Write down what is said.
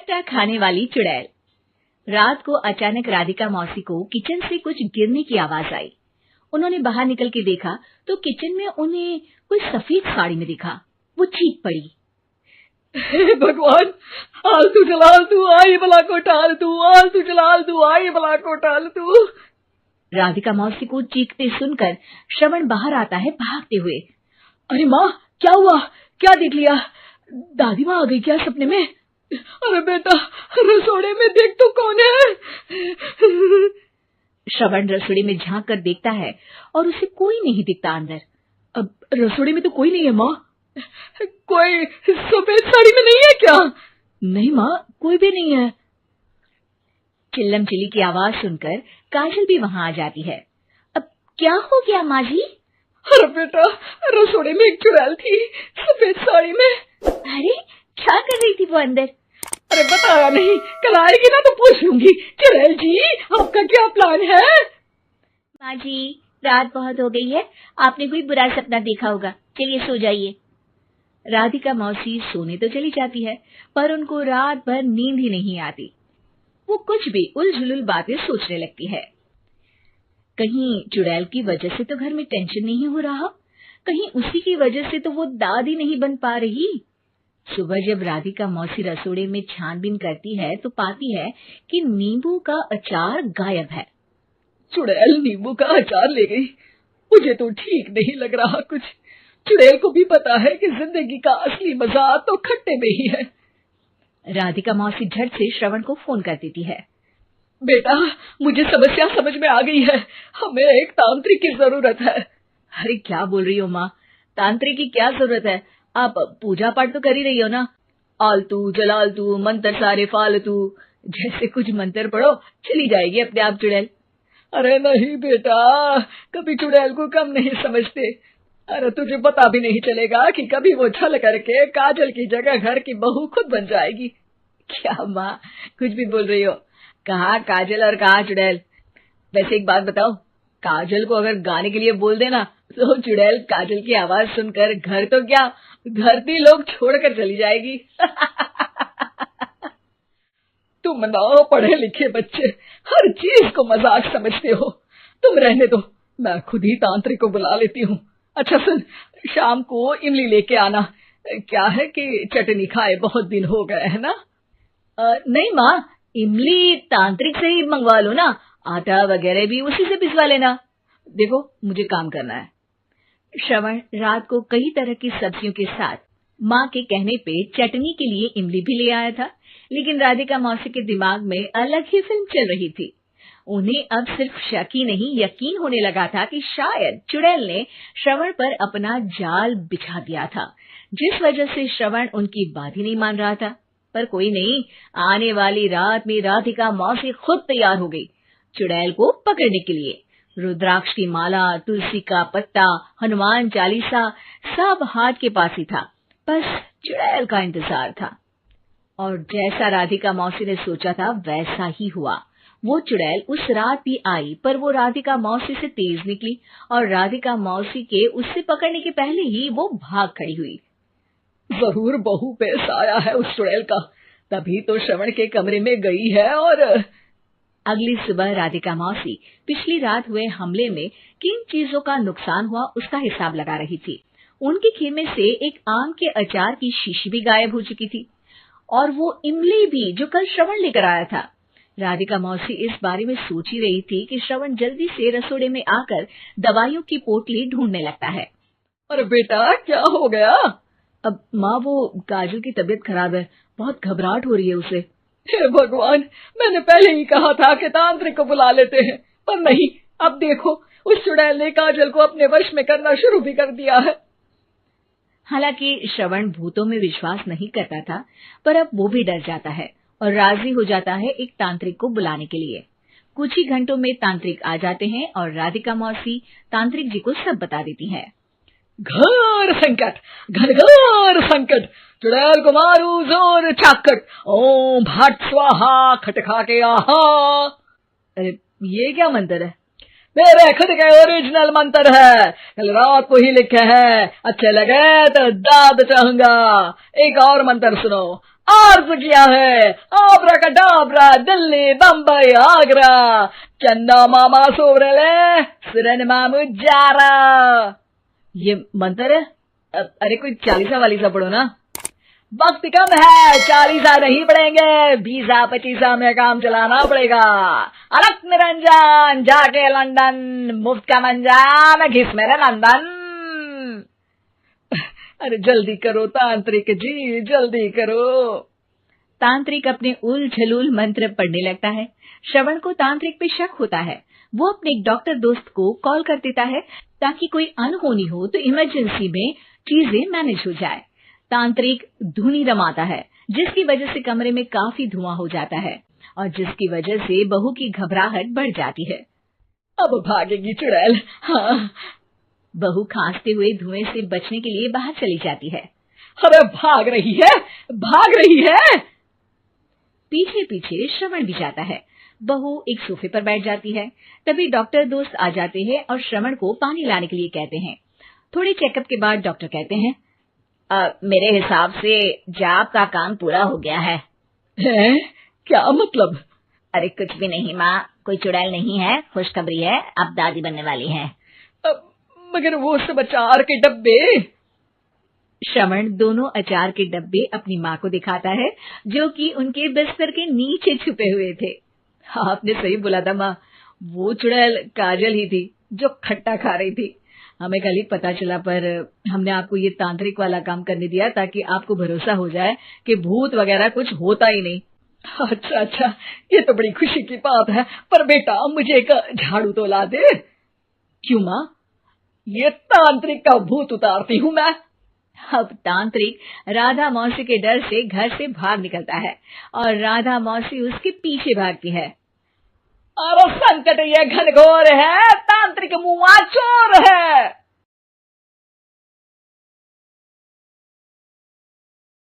खट्टा खाने वाली चुड़ैल। रात को अचानक राधिका मौसी को किचन से कुछ गिरने की आवाज आई। उन्होंने बाहर निकल के देखा तो किचन में उन्हें कोई सफेद साड़ी में दिखा। वो चीख पड़ी, हे भगवान, आलतू जलाल तू आई बला को टाल तू, आलतू जलाल तू आई बला को टाल तू। राधिका मौसी को चीखते सुनकर श्रवण बाहर आता है भागते हुए। अरे माँ, क्या हुआ? क्या देख लिया? दादी माँ आ गई क्या सपने में? अरे बेटा, रसोड़े में देख तो कौन है? श्रवण रसोड़ी में झांक कर देखता है और उसे कोई नहीं दिखता अंदर। अब रसोड़ी में तो कोई नहीं है माँ। कोई सफेद साड़ी में नहीं है क्या? नहीं माँ, कोई भी नहीं है। चिल्लम चिल्ली की आवाज सुनकर काजल भी वहां आ जाती है। अब क्या हो गया माँ जी? अरे बेटा, रसोड़े में एक चुड़ैल थी सफेद साड़ी में। अरे क्या कर रही थी वो अंदर? अरे बताया नहीं, कल आएगी ना तो पूछ लूंगी। चुड़ैल जी, आपका क्या प्लान है? माँ जी, रात बहुत हो गई है, आपने कोई बुरा सपना देखा होगा, चलिए सो जाइए। राधिका मौसी सोने तो चली जाती है पर उनको रात भर नींद ही नहीं आती। वो कुछ भी उलझुल बातें सोचने लगती है। कहीं चुड़ैल की वजह से तो घर में टेंशन नहीं हो रहा, कहीं उसी की वजह से तो वो दादी नहीं बन पा रही। सुबह जब राधिका मौसी रसोड़े में छानबीन करती है तो पाती है कि नींबू का अचार गायब है। चुड़ैल नींबू का अचार ले गई, मुझे तो ठीक नहीं लग रहा कुछ। चुड़ैल को भी पता है कि जिंदगी का असली मजा तो खट्टे में ही है। राधिका मौसी झट से श्रवण को फोन कर देती है। बेटा, मुझे समस्या समझ में आ गई है, हमें एक तांत्रिक की जरूरत है। अरे क्या बोल रही हो माँ, तांत्रिक की क्या जरूरत है? आप पूजा पाठ तो कर ही रही हो ना। आलतू जलालतू मंत्र सारे फालतू जैसे कुछ मंत्र पढ़ो, चली जाएगी अपने आप चुड़ैल। अरे नहीं बेटा, कभी चुड़ैल को कम नहीं समझते। अरे तुझे पता भी नहीं चलेगा कि कभी वो छल करके काजल की जगह घर की बहू खुद बन जाएगी। क्या माँ, कुछ भी बोल रही हो? कहाँ काजल और कहाँ चुड़ैल? वैसे एक बात बताओ, काजल को अगर गाने के लिए बोल देना तो चुड़ैल काजल की आवाज सुनकर घर तो क्या, धरती लोग छोड़कर चली जाएगी। तुम ना पढ़े लिखे बच्चे हर चीज को मजाक समझते हो। तुम रहने दो, मैं खुद ही तांत्रिक को बुला लेती हूँ। अच्छा सुन, शाम को इमली लेके आना। क्या है कि चटनी खाए बहुत दिन हो गए है ना। नहीं माँ, इमली तांत्रिक से ही मंगवा लो ना, आटा वगैरह भी उसी से पिसवा लेना। देखो मुझे काम करना है। श्रवण रात को कई तरह की सब्जियों के साथ माँ के कहने पे चटनी के लिए इमली भी ले आया था, लेकिन राधिका मौसी के दिमाग में अलग ही फिल्म चल रही थी। उन्हें अब सिर्फ शक ही नहीं यकीन होने लगा था कि शायद चुड़ैल ने श्रवण पर अपना जाल बिछा दिया था, जिस वजह से श्रवण उनकी बात ही नहीं मान रहा था। पर कोई नहीं, आने वाली रात में राधिका मौसी खुद तैयार हो गई चुड़ैल को पकड़ने के लिए। रुद्राक्ष की माला, तुलसी का पत्ता, हनुमान चालीसा सब हाथ के पास ही था, बस चुड़ैल का इंतजार था। और जैसा राधिका मौसी ने सोचा था वैसा ही हुआ। वो चुड़ैल उस रात भी आई, पर वो राधिका मौसी से तेज निकली और राधिका मौसी के उससे पकड़ने के पहले ही वो भाग खड़ी हुई। जरूर बहू पे साया है उस चुड़ैल का, तभी तो श्रवण के कमरे में गई है। और अगली सुबह राधिका मौसी पिछली रात हुए हमले में किन चीजों का नुकसान हुआ उसका हिसाब लगा रही थी। उनके खेमे से एक आम के अचार की शीशी भी गायब हो चुकी थी और वो इमली भी जो कल श्रवण लेकर आया था। राधिका मौसी इस बारे में सोच ही रही थी कि श्रवण जल्दी से रसोड़े में आकर दवाइयों की पोटली ढूंढने लगता है। अरे बेटा, क्या हो गया? अब माँ, वो काजल की तबीयत खराब है, बहुत घबराहट हो रही है उसे। हे भगवान, मैंने पहले ही कहा था कि तांत्रिक को बुला लेते हैं, पर नहीं। अब देखो, उस चुड़ैल ने काजल को अपने वश में करना शुरू भी कर दिया है। हालांकि श्रवण भूतों में विश्वास नहीं करता था, पर अब वो भी डर जाता है और राजी हो जाता है एक तांत्रिक को बुलाने के लिए। कुछ ही घंटों में तांत्रिक आ जाते हैं और राधिका मौसी तांत्रिक जी को सब बता देती है। घोर संकट, घनघोर संकट, चुड़ैल को मारू जोर चाकट, ओम भट स्वाहा खटखा के आहा। अरे ये क्या मंत्र है? मेरे खुद के ओरिजिनल मंत्र है, कल रात को ही लिखे हैं। अच्छे लगे तो दाद चाहूंगा। एक और मंत्र सुनो, अर्ज किया है, आब्राकडाब्रा, दिल्ली, बम्बई, आगरा, चंदा मामा सोबरले, सुरन मामू जारा। ये मंत्र है? अरे कोई 40 वालीसा पढ़ो ना। वक्त कम है, 40 नहीं पड़ेंगे, 20-25 में काम चलाना पड़ेगा। अलग निरंजन, जाके लंदन, मुफ्त का मंजान, घिस मेरे लंदन। अरे जल्दी करो तांत्रिक जी, जल्दी करो। तांत्रिक अपने उल झलूल मंत्र पढ़ने लगता है। श्रवण को तांत्रिक पे शक होता है। वो अपने एक डॉक्टर दोस्त को कॉल कर देता है ताकि कोई अनहोनी हो तो इमरजेंसी में चीजें मैनेज हो जाए। तांत्रिक धुनी रमाता है, जिसकी वजह से कमरे में काफी धुआं हो जाता है और जिसकी वजह से बहू की घबराहट बढ़ जाती है। अब भागेगी चुड़ैल। हाँ। बहू खांसते हुए धुएं से बचने के लिए बाहर चली जाती है। अरे भाग रही है, भाग रही है। पीछे पीछे श्रवण भी जाता है। बहू एक सोफे पर बैठ जाती है। तभी डॉक्टर दोस्त आ जाते हैं और श्रवण को पानी लाने के लिए कहते हैं। थोड़े चेकअप के बाद डॉक्टर कहते हैं, मेरे हिसाब से जाप का काम पूरा हो गया है। क्या मतलब? अरे कुछ भी नहीं माँ, कोई चुड़ैल नहीं है, खुशखबरी है, अब दादी बनने वाली है। मगर वो सब अचार के डब्बे। श्रवण दोनों अचार के डब्बे अपनी माँ को दिखाता है, जो कि उनके बिस्तर के नीचे छुपे हुए थे। आपने सही बोला था माँ, वो चुड़ैल काजल ही थी जो खट्टा खा रही थी। हमें कल ही पता चला, पर हमने आपको ये तांत्रिक वाला काम करने दिया ताकि आपको भरोसा हो जाए कि भूत वगैरह कुछ होता ही नहीं। अच्छा अच्छा, ये तो बड़ी खुशी की बात है। पर बेटा मुझे एक झाड़ू तो ला दे। क्यों माँ? ये तांत्रिक का भूत उतारती हूँ मैं। अब तांत्रिक राधा मौसी के डर से घर से भाग निकलता है और राधा मौसी उसके पीछे भागती है। अरे संकट ये घनघोर है, तांत्रिक मुआ चोर है।